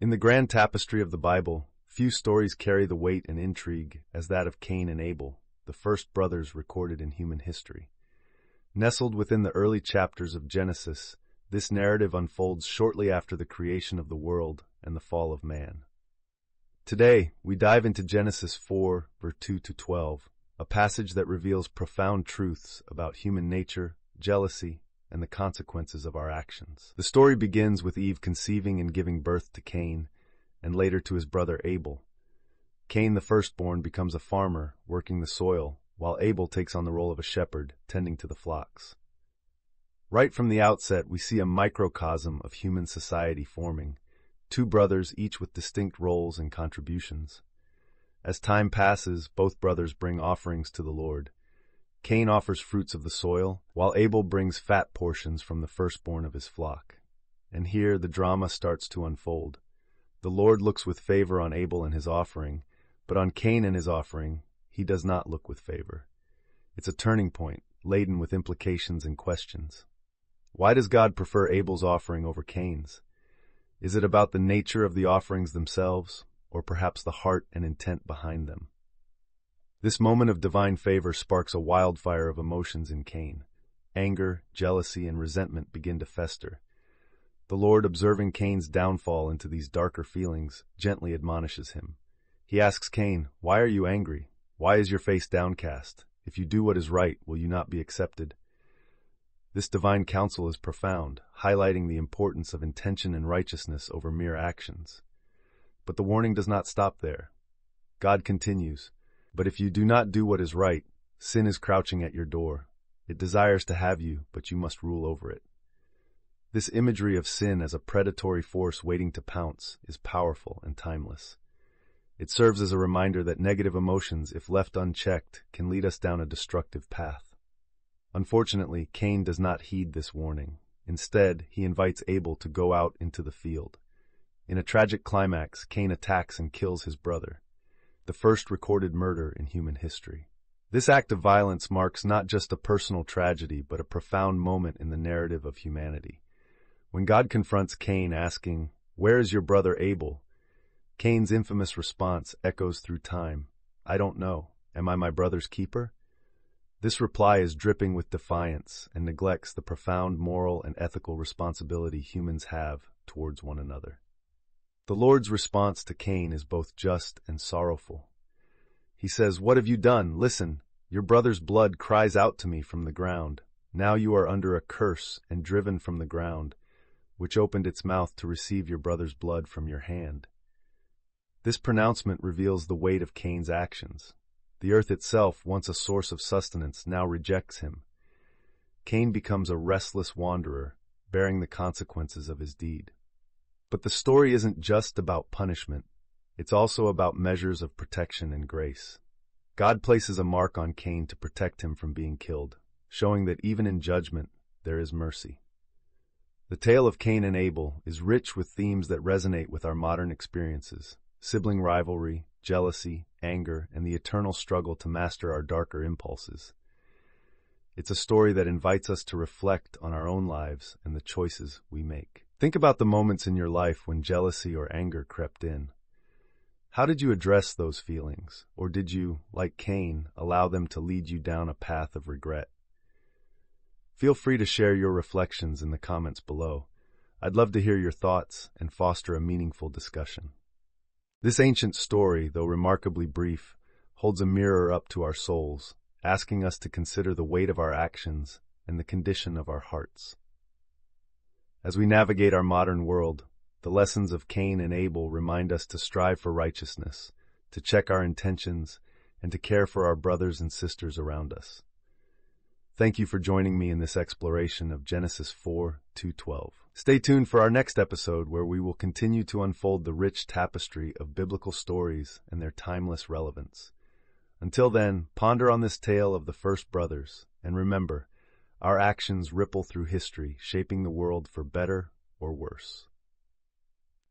In the grand tapestry of the Bible, few stories carry the weight and intrigue as that of Cain and Abel, the first brothers recorded in human history. Nestled within the early chapters of Genesis, this narrative unfolds shortly after the creation of the world and the fall of man. Today, we dive into Genesis 4, verse 2-12, a passage that reveals profound truths about human nature, jealousy, and the consequences of our actions. The story begins with Eve conceiving and giving birth to Cain, and later to his brother Abel. Cain, the firstborn, becomes a farmer, working the soil, while Abel takes on the role of a shepherd, tending to the flocks. Right from the outset, we see a microcosm of human society forming, two brothers each with distinct roles and contributions. As time passes, both brothers bring offerings to the Lord. Cain offers fruits of the soil, while Abel brings fat portions from the firstborn of his flock. And here the drama starts to unfold. The Lord looks with favor on Abel and his offering, but on Cain and his offering, he does not look with favor. It's a turning point, laden with implications and questions. Why does God prefer Abel's offering over Cain's? Is it about the nature of the offerings themselves, or perhaps the heart and intent behind them? This moment of divine favor sparks a wildfire of emotions in Cain. Anger, jealousy, and resentment begin to fester. The Lord, observing Cain's downfall into these darker feelings, gently admonishes him. He asks Cain, "Why are you angry? Why is your face downcast? If you do what is right, will you not be accepted?" This divine counsel is profound, highlighting the importance of intention and righteousness over mere actions. But the warning does not stop there. God continues, "But if you do not do what is right, sin is crouching at your door. It desires to have you, but you must rule over it." This imagery of sin as a predatory force waiting to pounce is powerful and timeless. It serves as a reminder that negative emotions, if left unchecked, can lead us down a destructive path. Unfortunately, Cain does not heed this warning. Instead, he invites Abel to go out into the field. In a tragic climax, Cain attacks and kills his brother, the first recorded murder in human history. This act of violence marks not just a personal tragedy, but a profound moment in the narrative of humanity. When God confronts Cain asking, "Where is your brother Abel?" Cain's infamous response echoes through time, "I don't know. Am I my brother's keeper?" This reply is dripping with defiance and neglects the profound moral and ethical responsibility humans have towards one another. The Lord's response to Cain is both just and sorrowful. He says, "What have you done? Listen, your brother's blood cries out to me from the ground. Now you are under a curse and driven from the ground, which opened its mouth to receive your brother's blood from your hand." This pronouncement reveals the weight of Cain's actions. The earth itself, once a source of sustenance, now rejects him. Cain becomes a restless wanderer, bearing the consequences of his deed. But the story isn't just about punishment. It's also about measures of protection and grace. God places a mark on Cain to protect him from being killed, showing that even in judgment, there is mercy. The tale of Cain and Abel is rich with themes that resonate with our modern experiences: sibling rivalry, jealousy, anger, and the eternal struggle to master our darker impulses. It's a story that invites us to reflect on our own lives and the choices we make. Think about the moments in your life when jealousy or anger crept in. How did you address those feelings? Or did you, like Cain, allow them to lead you down a path of regret? Feel free to share your reflections in the comments below. I'd love to hear your thoughts and foster a meaningful discussion. This ancient story, though remarkably brief, holds a mirror up to our souls, asking us to consider the weight of our actions and the condition of our hearts. As we navigate our modern world, the lessons of Cain and Abel remind us to strive for righteousness, to check our intentions, and to care for our brothers and sisters around us. Thank you for joining me in this exploration of Genesis 4:2-12. Stay tuned for our next episode, where we will continue to unfold the rich tapestry of biblical stories and their timeless relevance. Until then, ponder on this tale of the first brothers, and remember, our actions ripple through history, shaping the world for better or worse.